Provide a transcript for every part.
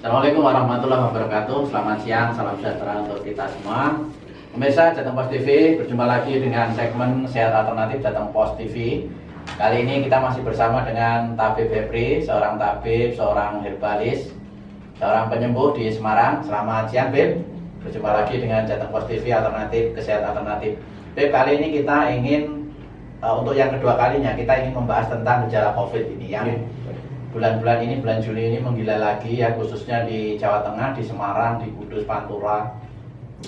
Assalamualaikum warahmatullahi wabarakatuh. Selamat siang, salam sejahtera untuk kita semua. Pemirsa Jateng Pos TV, berjumpa lagi dengan segmen Sehat Alternatif Jateng Pos TV. Kali ini kita masih bersama dengan Tabib Febri, seorang tabib, seorang herbalis, seorang penyembuh di Semarang. Selamat siang, Bib. Berjumpa lagi dengan Jateng Pos TV Alternatif, Kesehatan Alternatif. Bib, kali ini kita ingin untuk yang kedua kalinya kita ingin membahas tentang gejala COVID ini yang bulan-bulan ini, bulan Juli ini menggila lagi ya, khususnya di Jawa Tengah, di Semarang, di Kudus, Pantura,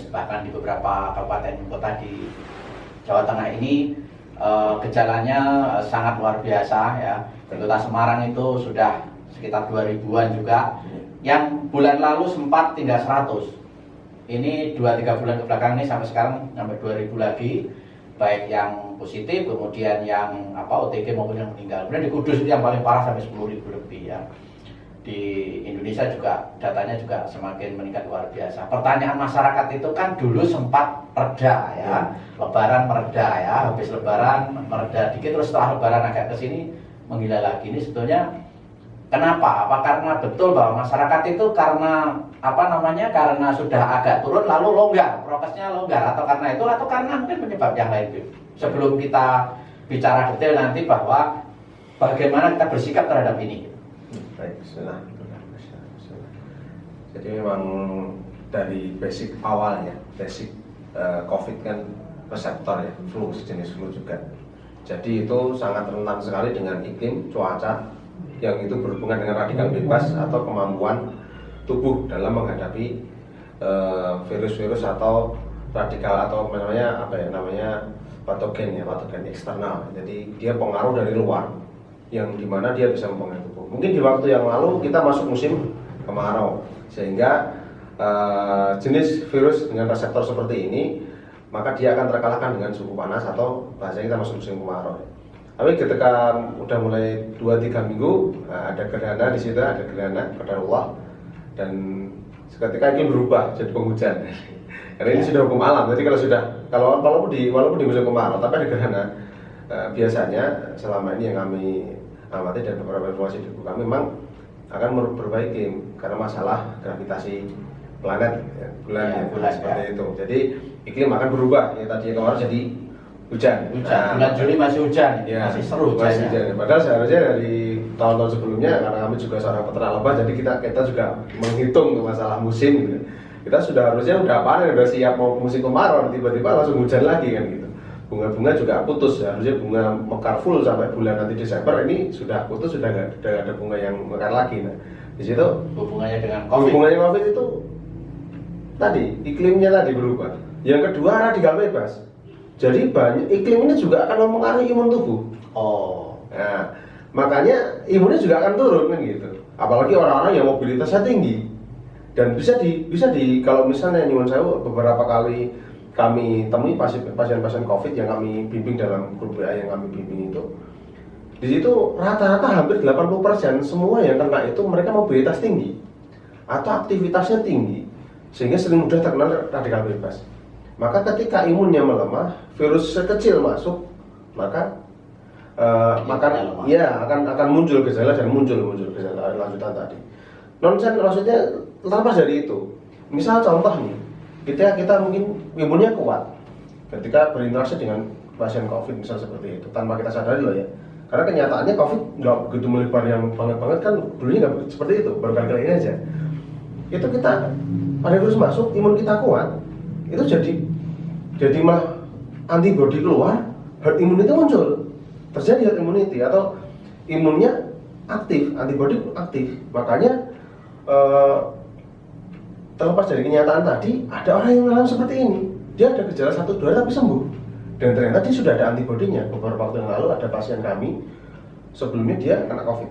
bahkan di beberapa kabupaten kota di Jawa Tengah ini gejalanya sangat luar biasa ya. Di Kota Semarang itu sudah sekitar 2000-an juga, yang bulan lalu sempat tinggal 100. Ini 2-3 bulan kebelakang ini sampai sekarang sampai 2000 lagi, baik yang positif, kemudian yang OTG maupun yang meninggal. Kemudian di Kudus itu yang paling parah sampai 10.000 lebih ya. Di Indonesia juga datanya juga semakin meningkat luar biasa. Pertanyaan masyarakat itu kan dulu sempat reda ya, Lebaran mereda ya, habis Lebaran mereda dikit, terus setelah Lebaran agak kesini menggila lagi. Ini sebetulnya kenapa? Apa karena betul bahwa masyarakat itu karena karena sudah agak turun lalu longgar, prokesnya longgar, atau karena itu, atau karena mungkin penyebab yang lain? Sebelum kita bicara detail nanti bahwa bagaimana kita bersikap terhadap ini. Baik, jadi memang dari basic awalnya, basic COVID kan reseptor ya, flu, sejenis flu juga. Jadi itu sangat rentan sekali dengan iklim, cuaca yang itu berhubungan dengan radikal bebas atau kemampuan tubuh dalam menghadapi virus-virus atau radikal atau patogen eksternal. Jadi dia pengaruh dari luar yang dimana dia bisa mempengaruhi tubuh. Mungkin di waktu yang lalu kita masuk musim kemarau, sehingga jenis virus dengan reseptor seperti ini maka dia akan terkalahkan dengan suhu panas atau bahasanya kita masuk musim kemarau. Tapi ketika udah mulai 2-3 minggu ada gerhana di situ, ada gerhana qadarullah, dan seketika iklim berubah jadi penghujan. Karena ini sudah hukum alam. Jadi walaupun di musim kemarau tapi ada gerhana, biasanya selama ini yang kami amati dan beberapa informasi di buku kami memang akan berubah iklim karena masalah gravitasi planet ya, bulan seperti itu. Jadi iklim akan berubah. Ya tadi kemarau jadi hujan. Bulan Juli masih hujan, ya, masih seru hujannya. Padahal seharusnya dari tahun-tahun sebelumnya, karena kami juga seorang peternak lebah, jadi kita juga menghitung masalah musim gitu. Kita harusnya udah panen, udah siap mau musim kemarau, tiba-tiba langsung hujan lagi kan gitu. Bunga-bunga juga putus, harusnya bunga mekar full sampai bulan nanti Desember, ini sudah putus, sudah nggak ada bunga yang mekar lagi. Nah, di situ hubungannya dengan COVID. Hubungannya COVID itu tadi iklimnya tadi berubah. Yang kedua radikal bebas. Jadi iklim ini juga akan mempengaruhi imun tubuh. Nah, makanya imunnya juga akan turun kan gitu. Apalagi orang-orang yang mobilitasnya tinggi. Dan bisa di kalau misalnya nyuwun saya beberapa kali kami temui pasien-pasien COVID yang kami bimbing dalam grup WA yang kami bimbing itu. Di situ rata-rata hampir 80% semua yang kena itu mereka mobilitas tinggi atau aktivitasnya tinggi sehingga sering mudah terkena radikal bebas. Maka ketika imunnya melemah, virus sekecil masuk, maka akan muncul gejala dan muncul gejala lanjutan tadi. Nonsen maksudnya lepas dari itu. Misal contoh nih, kita mungkin imunnya kuat ketika berinteraksi dengan pasien COVID misal seperti itu tanpa kita sadari loh ya. Karena kenyataannya COVID nggak begitu melebar yang banget kan, dulunya nggak seperti itu, baru kali ini aja. Itu kita pada virus masuk, imun kita kuat, itu jadi malah antibodi keluar, herd immunity muncul, terjadi herd immunity atau imunnya aktif, antibodi aktif. Makanya terlepas dari kenyataan tadi, ada orang yang mengalami seperti ini, dia ada gejala 1-2 tapi sembuh, dan ternyata dia sudah ada antibodinya. Beberapa waktu yang lalu ada pasien kami, sebelumnya dia kena COVID,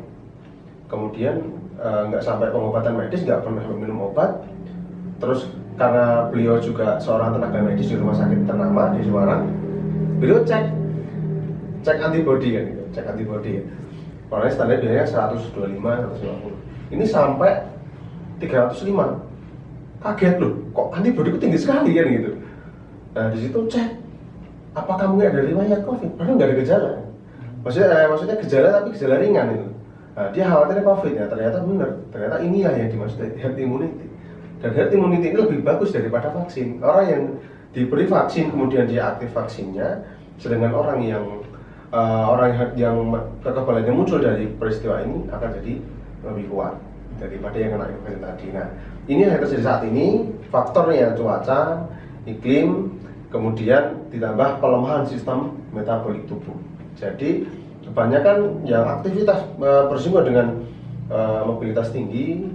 kemudian nggak sampai pengobatan medis, nggak pernah minum obat, terus karena beliau juga seorang tenaga medis di rumah sakit ternama di Semarang, beliau cek antibodi kan, cek antibodi ya. Orangnya standar biasanya 125, 150. Ini sampai 305. Kaget loh, kok antibodi tinggi sekali kan gitu. Nah di situ cek, apakah mungkin ada riwayat COVID? Padahal nggak ada gejala. Maksudnya gejala tapi gejala ringan itu. Nah, dia khawatirnya COVID ya, ternyata benar, ternyata inilah yang dimaksud herd immunity. Dan herd immunity ini lebih bagus daripada vaksin. Orang yang diberi vaksin kemudian dia aktif vaksinnya, sedangkan orang yang kekebalannya muncul dari peristiwa ini akan jadi lebih kuat daripada yang kena vaksin tadi. Nah, ini yang terjadi saat ini, faktornya cuaca, iklim, kemudian ditambah pelemahan sistem metabolik tubuh. Jadi kebanyakan yang aktivitas bersinggungan dengan mobilitas tinggi,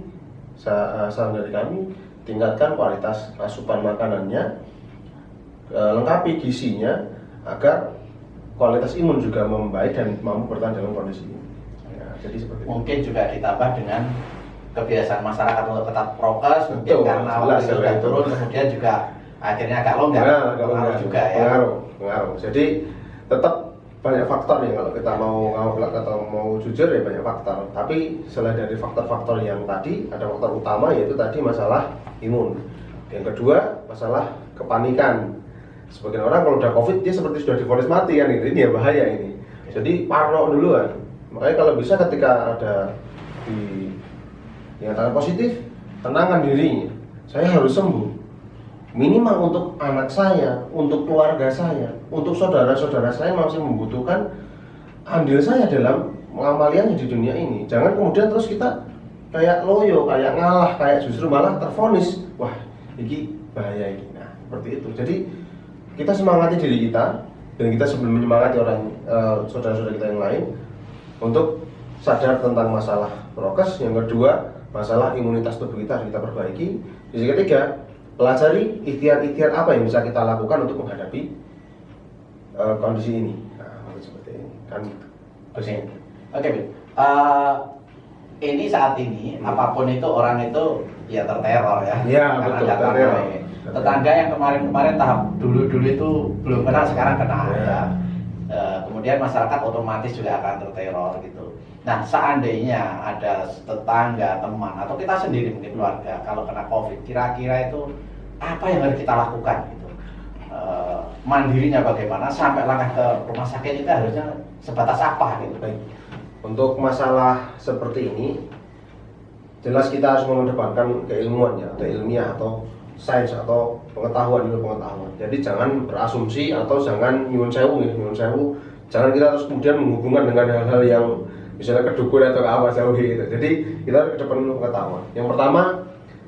saran dari kami tingkatkan kualitas asupan makanannya, lengkapi gizinya agar kualitas imun juga membaik dan mampu bertahan dalam kondisi ini. Ya, jadi seperti mungkin itu juga ditambah dengan kebiasaan masyarakat untuk tetap prokes, mungkin betul, karena waktu itu sudah turun, kemudian juga akhirnya agak longgar, pengaruh juga ya. Pengaruh. Jadi tetap banyak faktor ya, kalau kita mau jujur ya banyak faktor. Tapi selain dari faktor-faktor yang tadi, ada faktor utama yaitu tadi masalah imun. Yang kedua masalah kepanikan. Sebagian orang kalau udah COVID dia seperti sudah divonis mati kan, ini ya bahaya ini. Jadi parno duluan. Makanya kalau bisa ketika ada dinyatakan positif, tenangkan dirinya. Saya harus sembuh. Minimal untuk anak saya, untuk keluarga saya, untuk saudara-saudara saya masih membutuhkan andil saya dalam pengamaliannya di dunia ini. Jangan kemudian terus kita kayak loyo, kayak ngalah, kayak justru malah tervonis. Wah, ini bahaya ini. Nah, seperti itu. Jadi kita semangati diri kita dan kita sebelum menyemangati orang saudara-saudara kita yang lain untuk sadar tentang masalah prokes. Yang kedua, masalah imunitas tubuh kita harus kita perbaiki. Yang ketiga, pelajari ikhtiar-ikhtiar apa yang bisa kita lakukan untuk menghadapi kondisi ini. Nah, seperti ini kan. Oke, Bill. Ini saat ini apapun itu orang itu ya terteror ya. Iya, betul. Terteror. Tetangga yang kemarin tahap dulu itu belum kena, sekarang kena ya. Kemudian masyarakat otomatis juga akan terteror gitu. Nah, seandainya ada tetangga, teman atau kita sendiri mungkin keluarga kalau kena COVID, kira-kira itu apa yang harus kita lakukan gitu? Mandirinya bagaimana, sampai langkah ke rumah sakit itu harusnya sebatas apa gitu? Baik. Untuk masalah seperti ini, jelas kita harus mengedepankan keilmuannya atau ilmiah atau sains atau pengetahuan. Jadi jangan berasumsi atau jangan nyuwun sewu. Jangan kita terus kemudian menghubungkan dengan hal-hal yang misalnya kedukun atau apa jauh gitu. Jadi kita harus kedepankan pengetahuan. Yang pertama,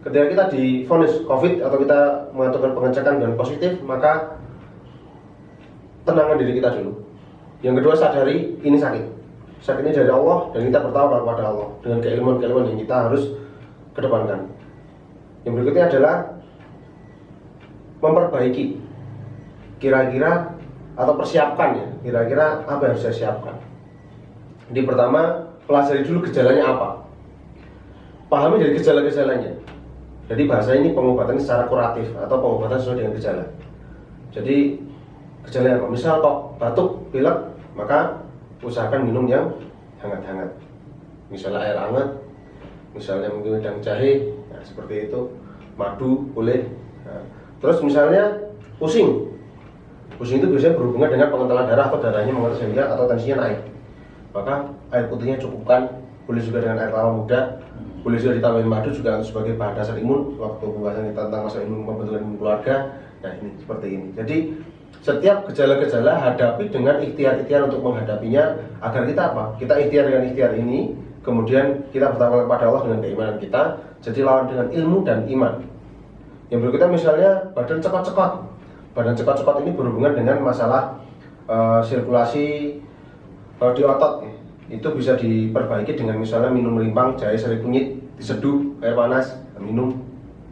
ketika kita divonis COVID atau kita mengaturkan pengecekan dan positif, maka tenangkan diri kita dulu. Yang kedua, sadari ini sakit. Sakitnya dari Allah dan kita bertawakal kepada Allah dengan keilmuan yang kita harus kedepankan. Yang berikutnya adalah memperbaiki kira-kira atau persiapkan ya, kira-kira apa yang harus saya siapkan. Jadi pertama, pelajari dulu gejalanya apa. Pahami dari gejala-gejalanya. Jadi bahasa ini pengobatan secara kuratif atau pengobatan sesuai dengan gejala. Jadi gejalanya apa? Misal kok batuk, pilek, maka usahakan minum yang hangat-hangat. Misalnya air hangat, misalnya mungkin wedang jahe, nah, seperti itu. Madu boleh. Nah, terus misalnya pusing itu biasanya berhubungan dengan pengentalan darah atau darahnya mengalir sehingga atau tensinya naik. Maka air putihnya cukupkan, boleh juga dengan air kelapa muda, boleh juga ditambahin madu juga sebagai bahan dasar imun waktu pembahasan kita tentang masalah imun pembentukan imun keluarga. Nah ini seperti ini. Jadi setiap gejala-gejala hadapi dengan ikhtiar-ikhtiar untuk menghadapinya agar kita apa? Kita ikhtiar dengan ikhtiar ini, kemudian kita bertawakal kepada Allah dengan keimanan kita, jadi lawan dengan ilmu dan iman. Yang berikutnya misalnya badan cekot-cekot. Badan cekot-cekot ini berhubungan dengan masalah sirkulasi di otot. Itu bisa diperbaiki dengan misalnya minum limpang, jahe, serai kunyit, diseduh, air panas, minum.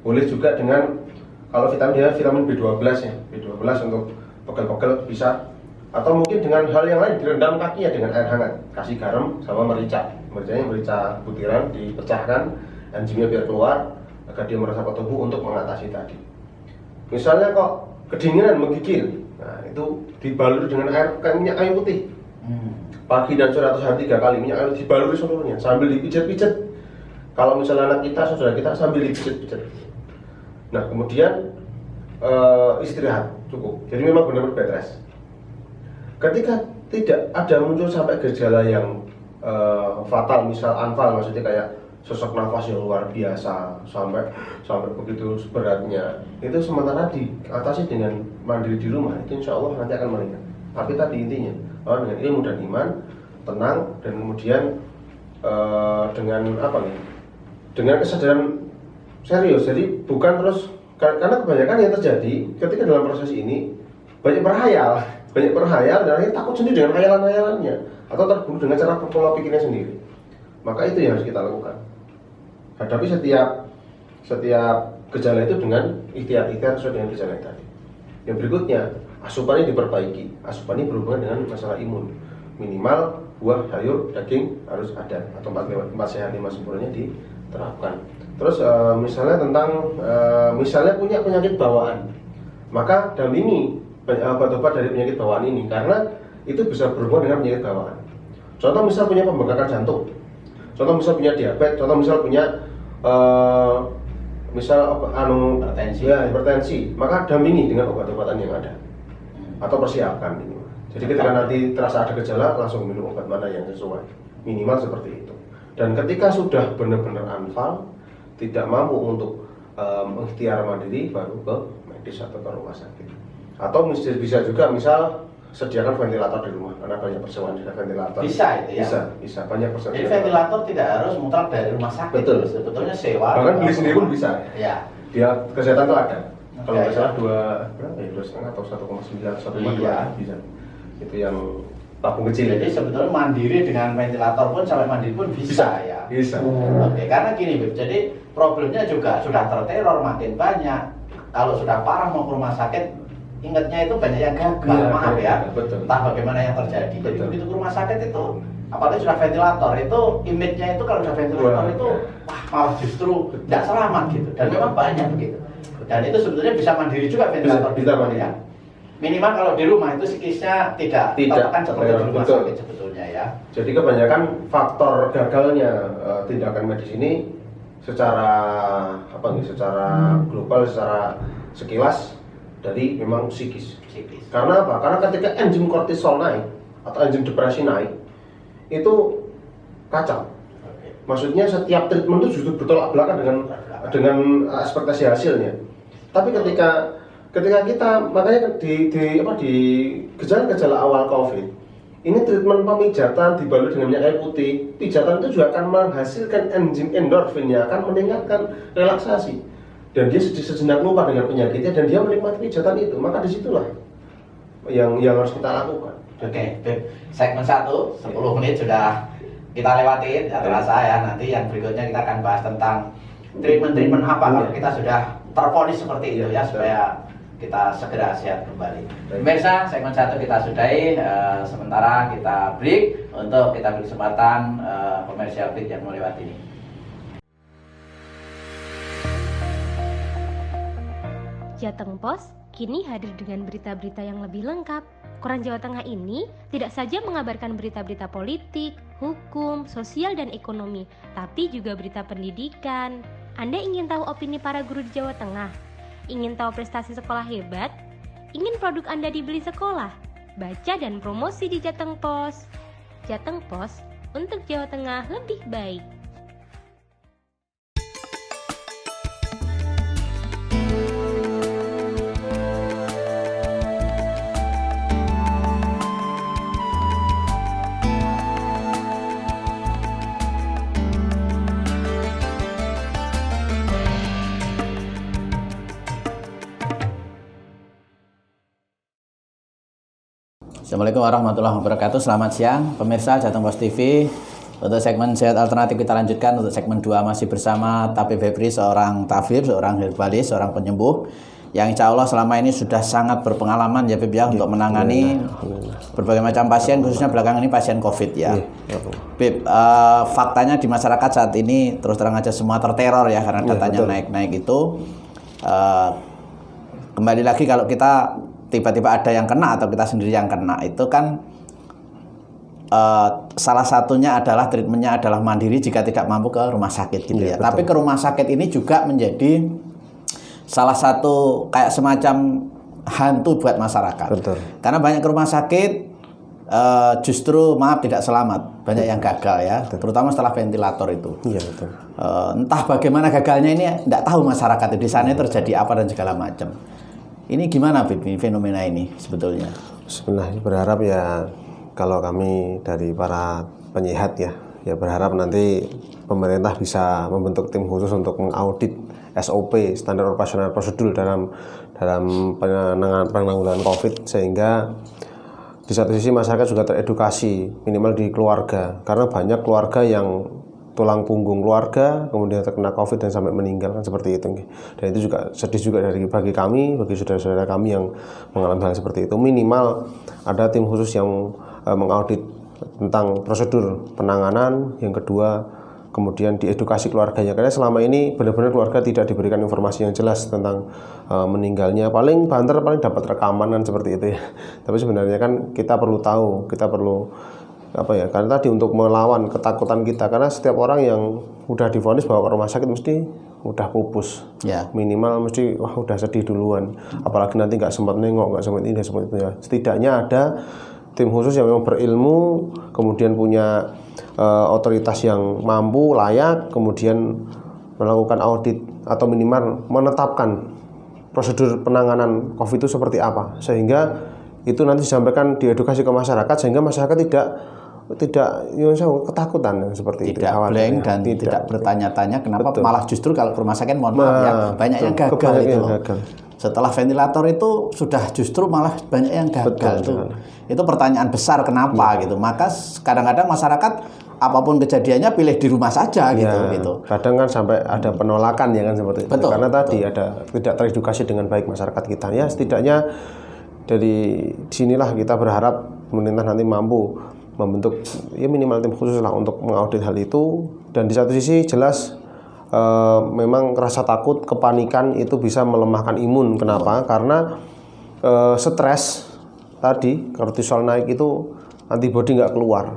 Boleh juga dengan kalau vitamin B12 ya, B12 untuk pegel-pegel bisa. Atau mungkin dengan hal yang lain, direndam kakinya dengan air hangat, kasih garam sama merica. Merica butiran dipecahkan, enzimnya biar keluar agar dia meresap ke tubuh untuk mengatasi tadi. Misalnya kok kedinginan menggigil, nah itu dibalur dengan minyak kayu putih. Pagi dan sore atau sehari 3 kali minyak kayu dibaluri seluruhnya sambil dipijat-pijat. Kalau misalnya anak kita, saudara kita sambil dipijat-pijat. Nah kemudian istirahat cukup. Jadi memang benar-benar bed rest. Ketika tidak ada muncul sampai gejala yang fatal, misal anfal, maksudnya kayak sesak nafas yang luar biasa sampai begitu beratnya, itu sementara diatasi dengan mandiri di rumah, itu insya Allah nanti akan meningkat. Tapi tadi intinya dengan ilmu dan iman, tenang, dan kemudian dengan apa nih, dengan kesadaran serius. Jadi bukan terus, karena kebanyakan yang terjadi ketika dalam proses ini banyak berhayal dan akhirnya takut sendiri dengan hayalan-hayalannya atau terbunuh dengan cara pola pikirnya sendiri. Maka itu yang harus kita lakukan. Hadapi setiap gejala itu dengan ikhtiar sesuai dengan gejala yang tadi. Yang berikutnya, asupannya diperbaiki. Asupan ini berhubungan dengan masalah imun. Minimal buah, sayur, daging harus ada, atau 4 sehat 5 sempurnanya diterapkan. Terus misalnya tentang misalnya punya penyakit bawaan, maka dampingi obat-obat dari penyakit bawaan ini, karena itu bisa berhubungan dengan penyakit bawaan. Contoh misal punya pembengkakan jantung, contoh misal punya diabetes, contoh misal punya hipertensi, maka dampingi dengan obat-obatan yang ada atau persiapkan ini. Jadi ketika nanti terasa ada gejala, langsung minum obat mana yang sesuai, minimal seperti itu. Dan ketika sudah benar-benar anfal, tidak mampu untuk mengikhtiar mandiri, baru ke medis atau ke rumah sakit. Atau bisa juga misal sediakan ventilator di rumah, karena banyak persewaan ventilator. Bisa itu ya? Bisa banyak persewaan. Jadi ventilator tidak harus mutlak dari rumah sakit. Betul. Sebetulnya sewa. Bahkan beli sendiri pun bisa. Ya. Dia kesehatan tuh ada. Kalau nggak salah ya. 2,5 atau 1,9 atau 1,2 iya. bisa. Itu yang tabung kecil. Jadi sebetulnya mandiri dengan ventilator pun sampai mandiri pun bisa ya. Bisa. Oke, karena gini Bib, jadi problemnya juga sudah terteror makin banyak. Kalau sudah parah mau ke rumah sakit, ingatnya itu banyak yang gagal, maaf ya. Betul. Entah bagaimana yang terjadi. Jadi Betul. begitu ke rumah sakit itu, apalagi sudah ventilator, itu image-nya itu kalau sudah ventilator itu malah justru tidak selamat gitu. Dan memang banyak begitu. Dan itu sebetulnya bisa mandiri juga ventilator. Bisa mandiri. Ya. Minimal kalau di rumah itu psikisnya tidak tertekan seperti di rumah sakit sebetulnya ya. Jadi kebanyakan faktor gagalnya tindakan medis ini secara global, secara sekilas dari memang psikis. Karena apa? Karena ketika enzim kortisol naik atau enzim depresi naik, itu kacau. Maksudnya setiap treatment itu justru bertolak belakang dengan ekspektasi hasilnya. Tapi ketika kita, makanya di gejala-gejala awal COVID, ini treatment pemijatan dibalut dengan minyak kayu putih, pijatan itu juga akan menghasilkan enzim endorfinnya, akan meningkatkan relaksasi. Dan dia sejenak lupa dengan penyakitnya dan dia menikmati pijatan itu. Maka disitulah yang harus kita lakukan. Oke, segmen 1, 10 menit sudah kita lewatin, ya terasa ya. Nanti yang berikutnya kita akan bahas tentang treatment apa kalau kita sudah terponis seperti itu ya, supaya kita segera sehat kembali. Pemirsa, segmen 1 kita sudahi, sementara kita break untuk kita beri kesempatan komersial break yang melewati ini. Jateng Pos kini hadir dengan berita-berita yang lebih lengkap. Koran Jawa Tengah ini tidak saja mengabarkan berita-berita politik, hukum, sosial, dan ekonomi, tapi juga berita pendidikan. Anda ingin tahu opini para guru di Jawa Tengah? Ingin tahu prestasi sekolah hebat? Ingin produk Anda dibeli sekolah? Baca dan promosi di Jateng Pos. Jateng Pos, untuk Jawa Tengah lebih baik. Assalamualaikum warahmatullahi wabarakatuh. Selamat siang pemirsa Jateng Pos TV. Untuk segmen sehat alternatif kita lanjutkan. Untuk segmen 2 masih bersama Tabib Febri, seorang tabib, seorang herbalis, seorang penyembuh yang insya Allah selama ini sudah sangat berpengalaman ya Bib ya, untuk menangani berbagai macam pasien, khususnya belakangan ini pasien COVID ya. Bib, faktanya di masyarakat saat ini terus terang aja semua terteror ya, karena datanya naik-naik itu. Kembali lagi kalau kita tiba-tiba ada yang kena atau kita sendiri yang kena, itu kan salah satunya adalah treatmentnya adalah mandiri jika tidak mampu ke rumah sakit gitu ya. Tapi ke rumah sakit ini juga menjadi salah satu kayak semacam hantu buat masyarakat. Karena banyak ke rumah sakit justru maaf tidak selamat, banyak yang gagal ya, terutama setelah ventilator itu. Iya betul. Entah bagaimana gagalnya ini, tidak tahu masyarakat di sana terjadi apa dan segala macam. Ini gimana Bibi fenomena ini sebetulnya? Sebenarnya berharap ya kalau kami dari para penyihat ya berharap nanti pemerintah bisa membentuk tim khusus untuk mengaudit SOP standar operasional prosedur dalam penanggulangan COVID, sehingga di satu sisi masyarakat juga teredukasi minimal di keluarga, karena banyak keluarga yang tulang punggung keluarga kemudian terkena COVID dan sampai meninggal kan seperti itu. Dan itu juga sedih juga bagi kami, bagi saudara-saudara kami yang mengalami hal seperti itu. Minimal ada tim khusus yang mengaudit tentang prosedur penanganan. Yang kedua, kemudian diedukasi keluarganya, karena selama ini benar-benar keluarga tidak diberikan informasi yang jelas tentang meninggalnya. Paling banter paling dapat rekaman kan seperti itu ya. Tapi sebenarnya kan kita perlu tahu, kita perlu karena tadi untuk melawan ketakutan kita, karena setiap orang yang udah divonis bawa ke rumah sakit mesti udah pupus ya. Minimal mesti udah sedih duluan, apalagi nanti nggak sempat nengok, nggak sempat ini, nggak sempat itu ya. Setidaknya ada tim khusus yang memang berilmu, kemudian punya otoritas yang mampu, layak, kemudian melakukan audit atau minimal menetapkan prosedur penanganan COVID itu seperti apa, sehingga itu nanti disampaikan, diedukasi ke masyarakat, sehingga masyarakat tidak ketakutan seperti tidak itu, blank dan tidak bertanya-tanya kenapa. Betul. Malah justru kalau ke rumah sakit mohon maaf ya banyak yang gagal itu. Setelah ventilator itu sudah justru malah banyak yang gagal. Itu pertanyaan besar kenapa gitu. Maka kadang-kadang masyarakat apapun kejadiannya pilih di rumah saja gitu. Kadang kan sampai ada penolakan ya kan seperti itu. Karena tadi ada tidak teredukasi dengan baik masyarakat kita. Ya setidaknya dari sinilah kita berharap pemerintah nanti mampu membentuk ya minimal tim khusus lah untuk mengaudit hal itu. Dan di satu sisi jelas memang rasa takut, kepanikan itu bisa melemahkan imun. Kenapa? Karena stres tadi, kortisol naik itu antibodi nggak keluar,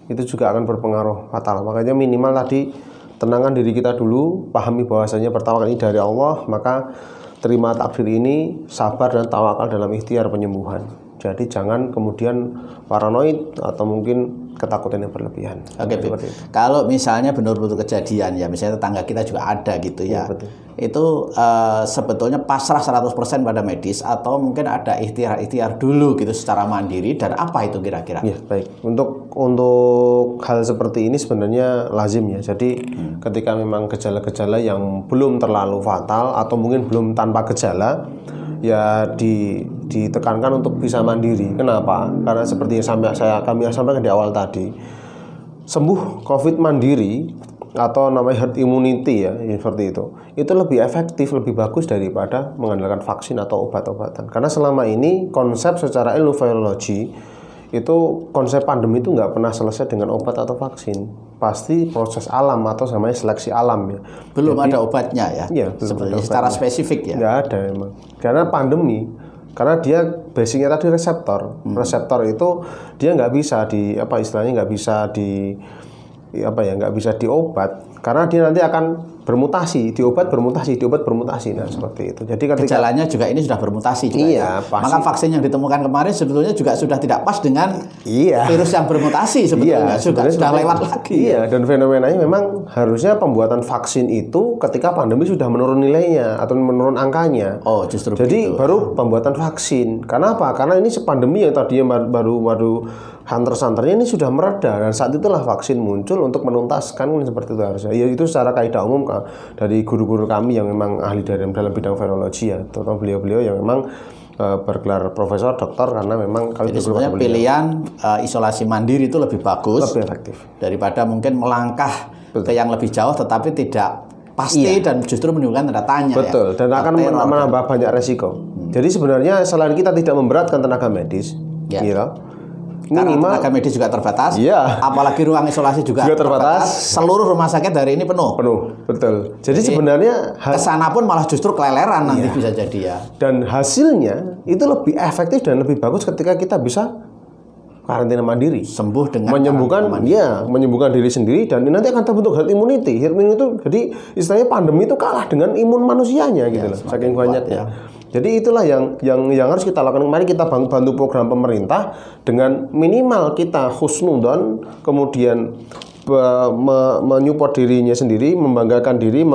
itu juga akan berpengaruh fatal. Makanya minimal tadi tenangkan diri kita dulu, pahami bahwasanya pertawakal ini dari Allah, maka terima takdir ini, sabar dan tawakal dalam ikhtiar penyembuhan. Jadi jangan kemudian paranoid atau mungkin ketakutan yang berlebihan. Oke, kalau misalnya benar-benar kejadian ya, misalnya tetangga kita juga ada gitu ya, itu sebetulnya pasrah 100% pada medis atau mungkin ada ikhtiar dulu gitu secara mandiri, dan apa itu kira-kira? Ya, baik. Untuk hal seperti ini sebenarnya lazim ya. Jadi ketika memang gejala-gejala yang belum terlalu fatal atau mungkin belum tanpa gejala, ya ditekankan untuk bisa mandiri. Kenapa? Karena seperti yang kami sampaikan di awal tadi, sembuh COVID mandiri atau namanya herd immunity ya, seperti itu lebih efektif, lebih bagus daripada mengandalkan vaksin atau obat-obatan. Karena selama ini konsep secara ilmu virologi itu konsep pandemi itu nggak pernah selesai dengan obat atau vaksin, pasti proses alam atau namanya seleksi alam ya. Belum ada obatnya ya? Iya, sebenarnya secara spesifik ya? Nggak ada memang. Karena pandemi, karena dia basicnya tadi reseptor. Reseptor itu dia nggak bisa nggak bisa diobat, karena dia nanti akan bermutasi, diobat bermutasi. Nah, seperti itu. Jadi ketika gejalanya juga ini sudah bermutasi juga. Iya, ya. Maka vaksin yang ditemukan kemarin sebetulnya juga sudah tidak pas dengan virus yang bermutasi sebetulnya. Sudah lewat lagi. Iya, dan fenomenanya memang harusnya pembuatan vaksin itu ketika pandemi sudah menurun nilainya atau menurun angkanya. Oh, justru jadi begitu. Baru pembuatan vaksin. Karena apa? Karena ini pandemi yang tadinya baru hunter-hunternya ini sudah mereda, dan saat itulah vaksin muncul untuk menuntaskan seperti itu harusnya. Ya itu secara kaidah umum dari guru-guru kami yang memang ahli dalam bidang virologi ya, terutama beliau-beliau yang memang bergelar profesor, doktor, karena memang jadi sebenarnya pilihan isolasi mandiri itu lebih bagus, lebih efektif daripada mungkin melangkah ke yang lebih jauh tetapi tidak pasti dan justru menimbulkan tanda tanya. Betul, dan akan menambah banyak resiko. Jadi sebenarnya selain kita tidak memberatkan tenaga medis, karena tenaga medis juga terbatas, apalagi ruang isolasi juga terbatas. Seluruh rumah sakit hari ini penuh, betul. Jadi sebenarnya kesana pun malah justru keleleran nanti bisa jadi ya. Dan hasilnya itu lebih efektif dan lebih bagus ketika kita bisa karantina mandiri, sembuh dengan menyembuhkan diri sendiri, dan nanti akan terbentuk herd immunity. Herd immunity itu jadi istilahnya pandemi itu kalah dengan imun manusianya gitu loh, saking banyaknya. Jadi itulah yang harus kita lakukan. Mari kita bantu program pemerintah dengan minimal kita husnudon, kemudian menyupport dirinya sendiri, membanggakan diri,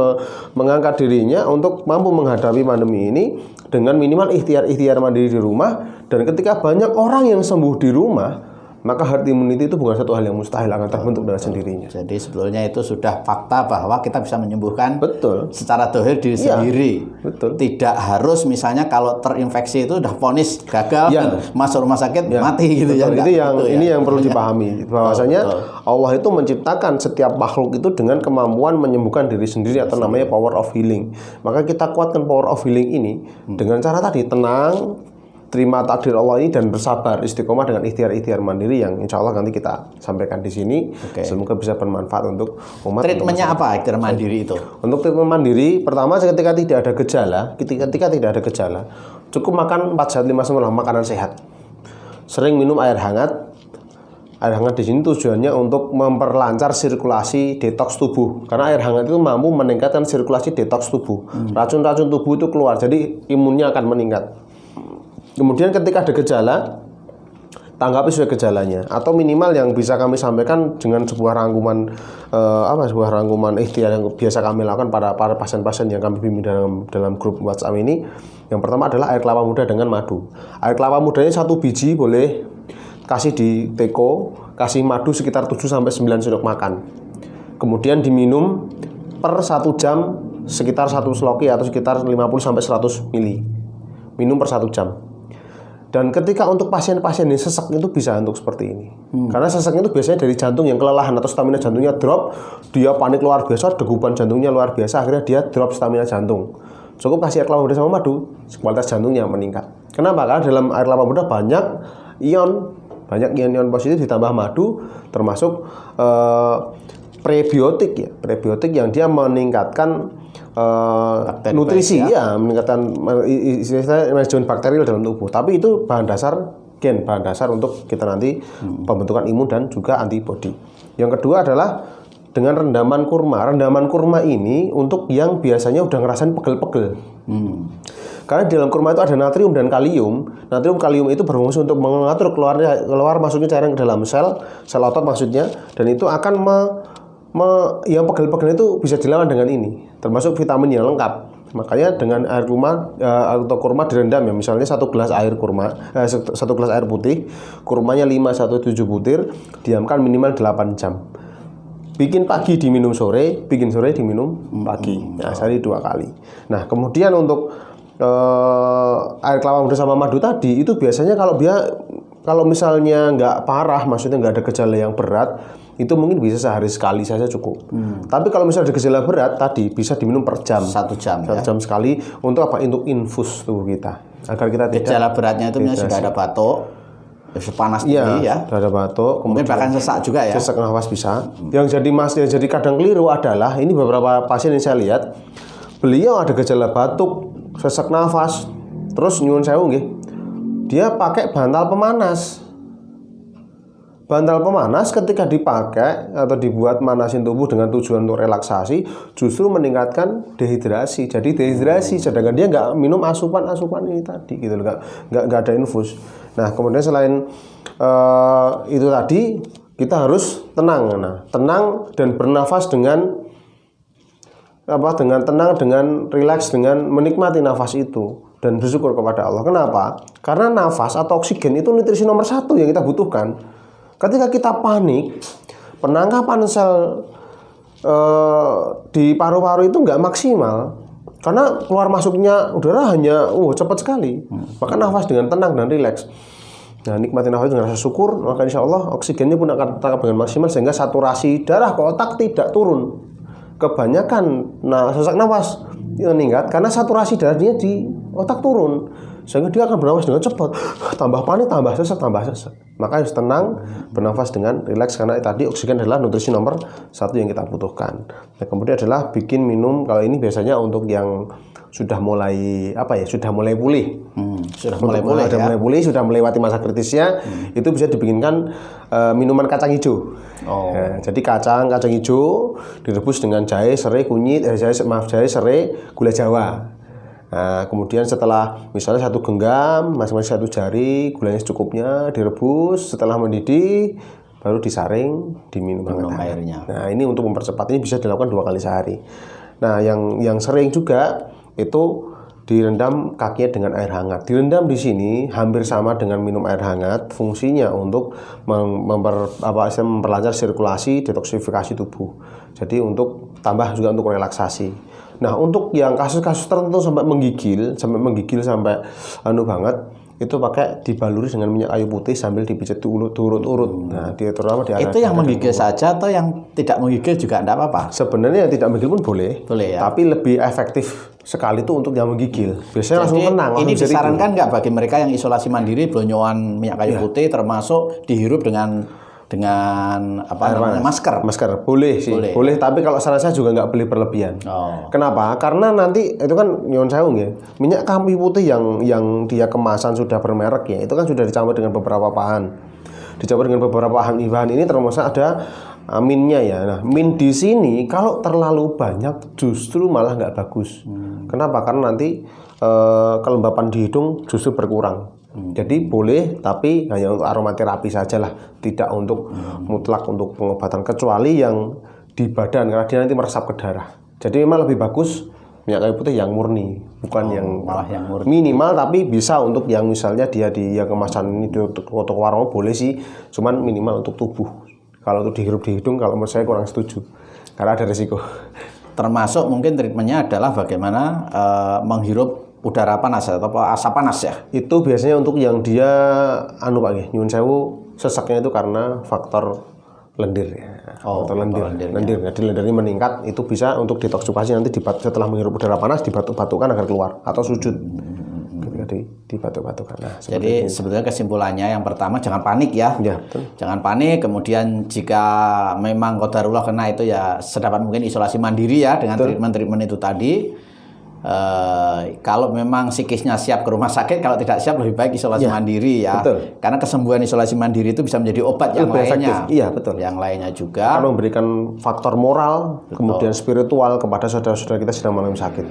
mengangkat dirinya untuk mampu menghadapi pandemi ini dengan minimal ikhtiar mandiri di rumah. Dan ketika banyak orang yang sembuh di rumah, maka herd immunity itu bukan satu hal yang mustahil, akan terbentuk dengan sendirinya. Jadi sebetulnya itu sudah fakta bahwa kita bisa menyembuhkan secara dohir diri sendiri. Betul. Tidak harus misalnya kalau terinfeksi itu udah vonis gagal, masuk rumah sakit mati gitu ya. Ini yang perlu dipahami bahwasanya Allah itu menciptakan setiap makhluk itu dengan kemampuan menyembuhkan diri sendiri atau namanya power of healing. Maka kita kuatkan power of healing ini dengan cara tadi tenang, terima takdir Allah ini dan bersabar, istiqomah dengan ikhtiar mandiri yang insya Allah nanti kita sampaikan di sini. Semoga bisa bermanfaat untuk umat. Treatmentnya apa ikhtiar mandiri itu? Untuk treatment mandiri, pertama ketika tidak ada gejala, cukup makan 4 saat 5 semalam makanan sehat. Sering minum air hangat. Air hangat di sini tujuannya untuk memperlancar sirkulasi detoks tubuh. Karena air hangat itu mampu meningkatkan sirkulasi detoks tubuh. Racun-racun tubuh itu keluar, jadi imunnya akan meningkat. Kemudian ketika ada gejala, tanggapi sesuai gejalanya, atau minimal yang bisa kami sampaikan dengan sebuah rangkuman ikhtiar yang biasa kami lakukan para pasien-pasien yang kami bimbing dalam grup WhatsApp ini. Yang pertama adalah air kelapa muda dengan madu. Air kelapa mudanya 1 biji boleh kasih di teko, kasih madu sekitar 7-9 sendok makan. Kemudian diminum per 1 jam sekitar 1 sloki atau sekitar 50-100 mili. Minum per 1 jam. Dan ketika untuk pasien-pasien yang sesak itu bisa untuk seperti ini. Karena sesak itu biasanya dari jantung yang kelelahan atau stamina jantungnya drop, dia panik luar biasa, degupan jantungnya luar biasa, akhirnya dia drop stamina jantung. Cukup kasih air kelapa muda sama madu, kualitas jantungnya meningkat. Kenapa? Karena dalam air kelapa muda banyak ion positif ditambah madu, termasuk prebiotik yang dia meningkatkan nutrisi meningkatkan manajemen bakterial dalam tubuh. Tapi itu bahan dasar untuk kita nanti pembentukan imun dan juga antibodi. Yang kedua adalah dengan rendaman kurma. Rendaman kurma ini untuk yang biasanya udah ngerasain pegel-pegel. Karena di dalam kurma itu ada natrium dan kalium. Natrium kalium itu berfungsi untuk mengatur keluar masuknya cairan ke dalam sel otot maksudnya, dan itu akan yang pegel-pegel itu bisa dilawan dengan ini, termasuk vitamin yang lengkap. Makanya dengan air kurma atau kurma direndam ya, misalnya 1 gelas air putih, kurmanya 5-7 butir, diamkan minimal 8 jam. Bikin pagi diminum sore, bikin sore diminum pagi. Nah, sehari 2 kali. Nah, kemudian untuk air kelapa muda sama madu tadi itu biasanya kalau misalnya nggak parah, maksudnya nggak ada gejala yang berat, itu mungkin bisa sehari sekali saja cukup. Tapi kalau misalnya ada gejala berat tadi bisa diminum per jam. 1 jam sekali. Untuk apa? Untuk infus tubuh kita agar kita tidak. Gejala beratnya itu misalnya sudah ada batuk, panas tinggi ya. Sudah ada batuk, mungkin bahkan sesak juga ya. Sesak nafas bisa. Yang jadi kadang keliru adalah ini beberapa pasien yang saya lihat, beliau ada gejala batuk, sesak nafas, terus nyuwun sewu nggih. Dia pakai bantal pemanas. Bantal pemanas ketika dipakai atau dibuat manasin tubuh dengan tujuan untuk relaksasi, justru meningkatkan dehidrasi. Jadi dehidrasi, sedangkan dia nggak minum asupan ini tadi, gitu loh, nggak ada infus. Nah, kemudian selain itu tadi, kita harus tenang. Nah, tenang dan bernafas dengan tenang, dengan rileks, dengan menikmati nafas itu dan bersyukur kepada Allah. Kenapa? Karena nafas atau oksigen itu nutrisi nomor 1 yang kita butuhkan. Ketika kita panik, penangkapan sel di paru-paru itu nggak maksimal karena keluar masuknya udara hanya cepat sekali. Maka nafas dengan tenang dan rileks. Nah, nikmati nafas dengan rasa syukur, maka insya Allah oksigennya pun akan tertangkap dengan maksimal sehingga saturasi darah ke otak tidak turun. Kebanyakan sesak nafas meningkat karena saturasi darahnya di otak turun, sehingga dia akan bernafas dengan cepat, tambah panik, tambah sesak. Maka harus tenang, bernafas dengan rileks karena tadi oksigen adalah nutrisi nomor 1 yang kita butuhkan. Nah, kemudian adalah bikin minum. Kalau ini biasanya untuk yang sudah mulai pulih, mulai pulih, sudah melewati masa kritisnya, itu bisa dibikinkan minuman kacang hijau. Nah, jadi kacang hijau direbus dengan jahe, serai, kunyit, jahe, serai, gula Jawa. Nah, kemudian setelah misalnya 1 genggam, masing-masing 1 jari, gulanya secukupnya, direbus, setelah mendidih, baru disaring, diminum hangat. airnya. Nah, ini untuk mempercepat, ini bisa dilakukan 2 kali sehari. Nah, yang sering juga itu direndam kakinya dengan air hangat. Direndam di sini hampir sama dengan minum air hangat, fungsinya untuk memperlancar sirkulasi, detoksifikasi tubuh. Jadi untuk tambah juga untuk relaksasi. Nah, untuk yang kasus-kasus tertentu sampai menggigil sampai banget, itu pakai dibaluri dengan minyak kayu putih sambil dipijat urut-urut. Nah, dia terutama di Itu yang menggigil saja atau yang tidak menggigil juga enggak apa-apa? Sebenarnya yang tidak menggigil pun boleh. Boleh ya. Tapi lebih efektif sekali itu untuk yang menggigil. Biasanya langsung tenang. Ini disarankan nggak bagi mereka yang isolasi mandiri blonyoan minyak kayu putih termasuk dihirup dengan masker? Masker boleh sih, boleh. Tapi kalau saran saya juga nggak boleh berlebihan. Oh. Kenapa? Karena nanti itu kan nyuwun sewu ya. Minyak kayu putih yang dia kemasan sudah bermerek ya, itu kan sudah dicampur dengan beberapa bahan. Dicampur dengan beberapa bahan ini termasuk ada minnya ya. Nah, min di sini kalau terlalu banyak justru malah nggak bagus. Kenapa? Karena nanti kelembapan di hidung justru berkurang. Jadi boleh, tapi hanya untuk aromaterapi saja lah, tidak untuk mutlak untuk pengobatan, kecuali yang di badan karena dia nanti meresap ke darah. Jadi memang lebih bagus minyak kayu putih yang murni, bukan yang malah yang murni. Minimal, tapi bisa untuk yang misalnya dia yang kemasan ini di toko warung boleh sih, cuman minimal untuk tubuh. Kalau untuk dihirup di hidung, kalau menurut saya kurang setuju karena ada resiko. Termasuk mungkin treatmentnya adalah bagaimana menghirup udara panas atau asap panas ya. Itu biasanya untuk yang dia Pak nyuwun sewu sesaknya itu karena faktor lendir ya. Faktor lendir. Jadi lendirnya meningkat, itu bisa untuk detoksifikasi nanti setelah menghirup udara panas dibatuk-batukkan agar keluar atau sujud. Ketika dibatuk-batukkan. Nah, jadi sebetulnya kesimpulannya yang pertama jangan panik ya. Ya, betul. Jangan panik, kemudian jika memang qadarullah kena itu ya sedapat mungkin isolasi mandiri ya dengan treatment-treatment itu tadi. Kalau memang psikisnya siap ke rumah sakit, kalau tidak siap lebih baik isolasi mandiri ya. Betul. Karena kesembuhan isolasi mandiri itu bisa menjadi obat yang lebih lainnya. Efektif. Iya, betul. Yang lainnya juga akan memberikan faktor moral, kemudian spiritual kepada saudara-saudara kita sedang mengalami sakit.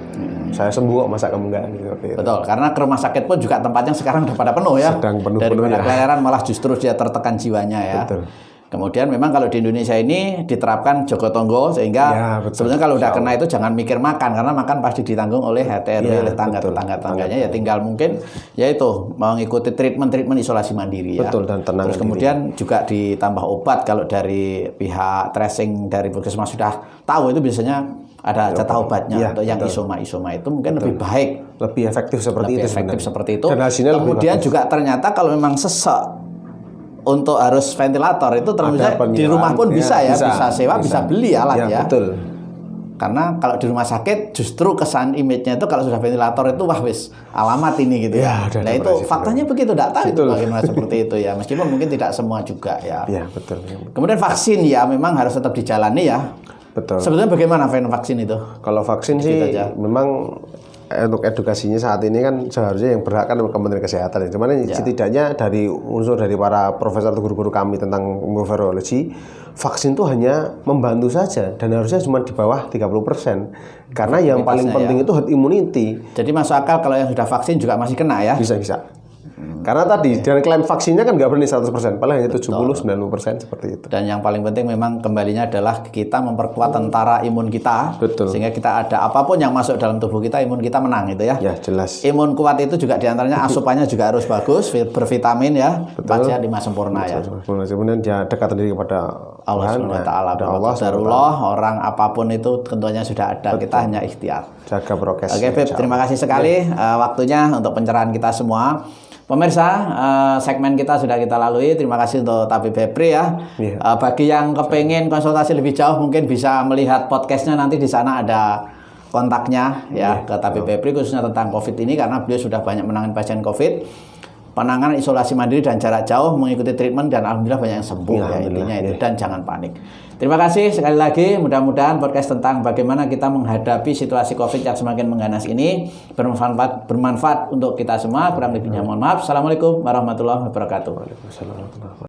Saya sembuh kok, masa kamu enggak gitu. Betul, karena ke rumah sakit pun juga tempatnya sekarang udah pada penuh ya. Sedang penuh daripada ya. kelelahan malah justru dia tertekan jiwanya ya. Betul. Kemudian memang kalau di Indonesia ini diterapkan Jogotongo sehingga sebenarnya kalau udah kena itu jangan mikir makan, karena makan pasti ditanggung oleh RT RW, oleh tetangga-tetangganya ya, tinggal mungkin ya itu mengikuti treatment isolasi mandiri ya. Betul, dan tenang. Terus kemudian juga ditambah obat kalau dari pihak tracing dari puskesmas sudah tahu itu biasanya ada jatah obatnya untuk yang isoma itu mungkin lebih baik, lebih efektif seperti itu. Dan hasilnya kemudian juga ternyata kalau memang sesek untuk harus ventilator itu ternyata di rumah pun bisa sewa, bisa beli alat ya. Betul. Karena kalau di rumah sakit justru kesan image-nya itu kalau sudah ventilator itu wah wis alamat ini gitu ya. Nah itu faktanya begitu, tidak tahu itu bagaimana seperti itu ya. Meskipun mungkin tidak semua juga ya. Iya, betul. Kemudian vaksin ya memang harus tetap dijalani ya. Betul. Sebetulnya bagaimana vaksin itu? Kalau vaksin sih memang untuk edukasinya saat ini kan seharusnya yang berhak kan Kementerian Kesehatan ya. Cuman setidaknya dari unsur dari para profesor atau guru-guru kami tentang virologi, vaksin itu hanya membantu saja dan harusnya cuma di bawah 30%. Karena yang paling penting itu herd immunity. Jadi masuk akal kalau yang sudah vaksin juga masih kena ya? Bisa. Karena tadi dengan klaim vaksinnya kan nggak berani 100%, paling hanya 70-90% seperti itu. Dan yang paling penting memang kembalinya adalah kita memperkuat tentara imun kita. Betul. Sehingga kita ada apapun yang masuk dalam tubuh kita, imun kita menang itu ya. Ya, jelas. Imun kuat itu juga diantaranya asupannya juga harus bagus, bervitamin ya. Baca 5 sempurna ya. Kemudian dia dekat diri kepada Allah SWT. Darullah, orang apapun itu tentunya sudah ada. Kita hanya ikhtiar. Jaga prokes. Oke, Beb, terima kasih sekali waktunya untuk pencerahan kita semua. Pemirsa, segmen kita sudah kita lalui. Terima kasih untuk Tabib Febri ya. Bagi yang kepengen konsultasi lebih jauh mungkin bisa melihat podcastnya, nanti di sana ada kontaknya ya ke Tabib Febri khususnya tentang COVID ini, karena beliau sudah banyak menangani pasien COVID, penanganan isolasi mandiri dan jarak jauh, mengikuti treatment dan alhamdulillah banyak yang sembuh ya intinya itu. Dan jangan panik. Terima kasih sekali lagi, mudah-mudahan podcast tentang bagaimana kita menghadapi situasi COVID yang semakin mengganas ini bermanfaat untuk kita semua. Kurang lebihnya mohon maaf. Assalamualaikum warahmatullahi wabarakatuh. Waalaikumsalam warahmatullahi wabarakatuh.